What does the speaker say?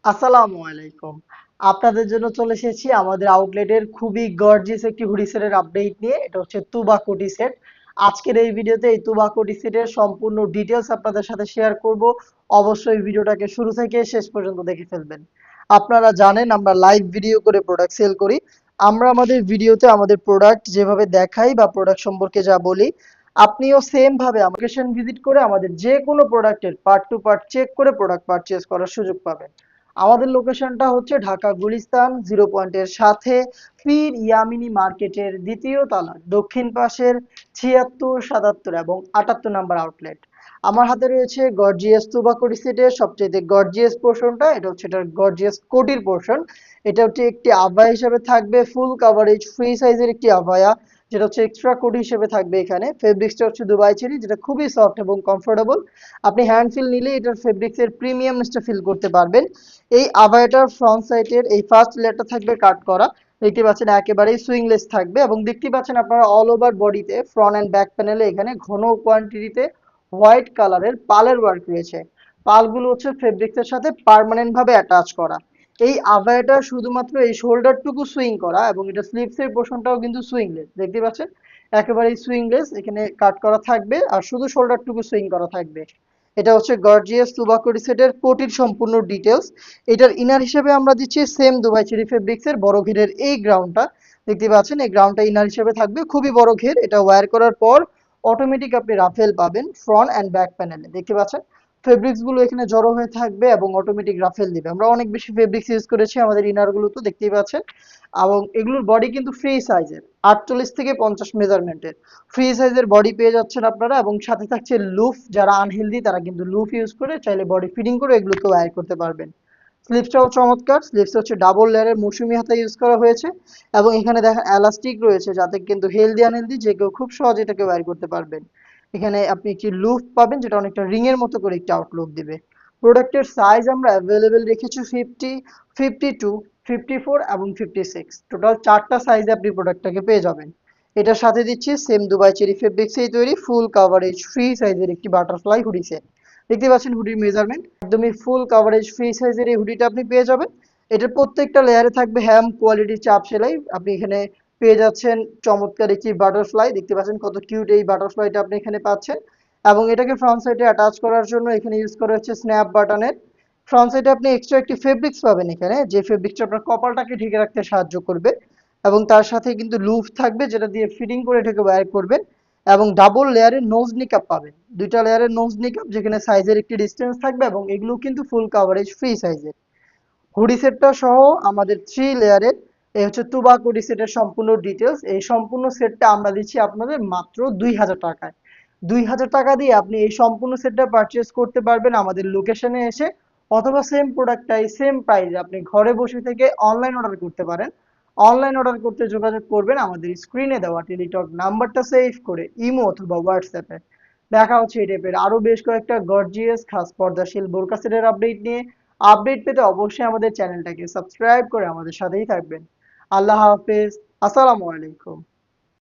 আসসালামু আলাইকুম। আপনাদের জন্য চলে এসেছি আমাদের আউটলেটের খুবই গর্জিয়াস একটি হুডি সেটের আপডেট নিয়ে। এটা হচ্ছে তুবা কোটি সেট। আজকের এই ভিডিওতে এই তুবা কোটি সেটের সম্পূর্ণ ডিটেলস আপনাদের সাথে শেয়ার করব। অবশ্যই ভিডিওটাকে শুরু থেকে শেষ পর্যন্ত দেখে ফেলবেন। আপনারা জানেন আমরা লাইভ ভিডিও করে প্রোডাক্ট সেল করি। আমরা আমাদের ভিডিওতে আমাদের প্রোডাক্ট যেভাবে দেখাই বা প্রোডাক্ট সম্পর্কে যা বলি, আপনিও সেম ভাবে লোকেশন ভিজিট করে আমাদের যে কোনো প্রোডাক্টের পার্ট টু পার্ট চেক করে প্রোডাক্ট পারচেজ করার সুযোগ পাবেন। আমাদের লোকেশনটা হচ্ছে ঢাকা গুলিস্তান 0 পয়েন্টের সাথে পীর ইয়ামিনী মার্কেটের দ্বিতীয় তলার দক্ষিণ পাশের 76, 77 এবং 78 নাম্বার আউটলেট। আমার হাতে রয়েছে গর্জিয়াস তুবা কোটি সেটের সবচেয়ে গর্জিয়াস পোর্শনটা। এটা হচ্ছে এটার গর্জিয়াস কোটির পোর্শন। এটা হচ্ছে একটি আভায়া হিসেবে থাকবে, ফুল কাভারেজ ফ্রি সাইজের একটি আভায়া, যেটা হচ্ছে এক্সট্রা কোটি হিসেবে থাকবে। এখানে ফেব্রিক্সটা হচ্ছে দুবাই চেরি, যেটা খুবই সফট এবং কমফোর্টেবল। আপনি হ্যান্ড ফিল নিলে এটার ফেব্রিক্সের প্রিমিয়ামনেসটা ফিল করতে পারবেন। এই আভায়াটার ফ্রন্ট সাইডের এই ফার্স্ট লেয়ারটা থাকবে কাট করা। দেখতে পাচ্ছেন একেবারেই সুইংলেস থাকবে এবং দেখতে পাচ্ছেন আপনারা অল ওভার বডিতে ফ্রন্ট অ্যান্ড ব্যাক প্যানেলে এখানে ঘন কোয়ান্টিটিতে হোয়াইট কালারের পালের ওয়ার্ক রয়েছে। পালগুলো হচ্ছে ফেব্রিক্সের সাথে পার্মানেন্ট ভাবে অ্যাটাচ করা। এই আভায়াটা শুধুমাত্র এই শোল্ডারটুকু সুইং করা এবং এটা স্লিভসের পোর্শনটাও কিন্তু সুইংলেস। দেখতে পাচ্ছেন একেবারেই সুইংলেস, এখানে কাট করা থাকবে আর শুধু শোল্ডারটুকু সুইং করা থাকবে। এটা হচ্ছে গর্জিয়াস তুবাকুড়ি সেটের কোটির সম্পূর্ণ ডিটেলস। এটার ইনার হিসেবে আমরা দিচ্ছি সেম দুবাই চেরি ফেব্রিক্সের বড় ঘেরের এই গ্রাউন্ডটা। দেখতে পাচ্ছেন এই গ্রাউন্ডটা ইনার হিসেবে থাকবে, খুবই বড় ঘের। এটা ওয়্যার করার পর অটোমেটিক আপনি রাফেল পাবেন ফ্রন্ট অ্যান্ড ব্যাক প্যানেলে। দেখতে পাচ্ছেন ফেব্রিক্স গুলো এখানে জড়ো হয়ে থাকবে এবং অটোমেটিক রাফেল দিবে। আমরা অনেক বেশি ফেব্রিক্স ইউজ করেছি আমাদের ইনার গুলো, তো দেখতেই পাচ্ছেন। এবং এগুলোর বডি কিন্তু ফ্রি সাইজের, 48 থেকে 50 মেজারমেন্টের ফ্রি সাইজের বডি পেয়ে যাচ্ছেন আপনারা। এবং সাথে থাকছে লুফ, যারা আনহেলদি তারা কিন্তু লুফ ইউজ করে চাইলে বডি ফিটিং করে এগুলোকে ওয়্যার করতে পারবেন। স্লিপসটাও চমৎকার, স্লিপস হচ্ছে ডাবল লেয়ারের মৌসুমী হাতা ইউজ করা হয়েছে এবং এখানে দেখেন এলাস্টিক রয়েছে, যাতে কিন্তু হেলদি আনহেলদি যে কেউ খুব সহজে এটাকে ওয়্যার করতে পারবেন। এখানে আপনি একটি লুফ পাবেন যেটা অনেকটা রিং এর মতো করে একটি আউটলুক দিবে। প্রোডাক্টের সাইজ আমরা অ্যাভেলেবেল রেখেছি 50, 52, 54 এবং 56। টোটাল 4টা সাইজে আপনি প্রোডাক্টটাকে পেয়ে যাবেন। এটার সাথে দিচ্ছি সেম দুবাই চেরি ফেব্রিক্সেই তৈরি ফুল কাভারেজ ফ্রি সাইজের একটি বাটারফ্লাই হুডি সেট। দেখতে পাচ্ছেন হুডির মেজারমেন্ট একদমই ফুল কাভারেজ ফ্রি সাইজের এই হুডিটা আপনি পেয়ে যাবেন। এটার প্রত্যেকটা লেয়ারে থাকবে হ্যাম কোয়ালিটি চাপ সেলাই। আপনি এখানে পেয়ে যাচ্ছেন চমৎকার একটি বাটারফ্লাই। দেখতে পাচ্ছেন কত কিউট এই বাটারফ্লাইটা আপনি এখানে পাচ্ছেন। এবং এটাকে ফ্রন্ট সাইডে অ্যাটাচ করার জন্য এখানে ইউজ করা হচ্ছে স্ন্যাপ বাটনের। ফ্রন্ট সাইডে আপনি এক্সট্রা একটি ফেব্রিক্স পাবেন এখানে, যে ফেব্রিক্সটা আপনার কপালটাকে ঢেকে রাখতে সাহায্য করবে। এবং তার সাথে কিন্তু লুফ থাকবে যেটা দিয়ে ফিটিং করে এটাকে ওয়্যার করবেন। এবং ডাবল লেয়ারের নোজ নিকাপ পাবেন, দুইটা লেয়ারের নোজ নিকাপ, যেখানে সাইজের একটি ডিস্টেন্স থাকবে এবং এগুলো কিন্তু ফুল কাভারেজ ফ্রি সাইজের। হুডি সেটটা সহ আমাদের 3 লেয়ারের এই হচ্ছে তুবা হুডি সেটের সম্পূর্ণ ডিটেলস। এই সম্পূর্ণ সেটটা আমরা দিচ্ছি আপনাদের মাত্র 2000 টাকায়। 2000 টাকা দিয়ে আপনি এই সম্পূর্ণ সেটটা পারচেস করতে পারবেন আমাদের লোকেশনে এসে, অথবা সেম প্রোডাক্টটাই সেম প্রাইসে আপনি ঘরে বসে থেকে অনলাইন অর্ডার করতে পারেন। অনলাইন অর্ডার করতে যোগাযোগ করবেন আমাদের স্ক্রিনে দেওয়া টেলিটক নাম্বারটা সেভ করে ইমো অথবা হোয়াটসঅ্যাপে। দেখা হচ্ছে এই টাইপের আরো বেশ কয়েকটা গর্জিয়াস খাস পর্দাশীল বোরকা সেটের আপডেট নিয়ে। আপডেট পেতে অবশ্যই আমাদের চ্যানেলটাকে সাবস্ক্রাইব করে আমাদের সাথেই থাকবেন। আল্লাহ হাফেজ। আসসালামু আলাইকুম।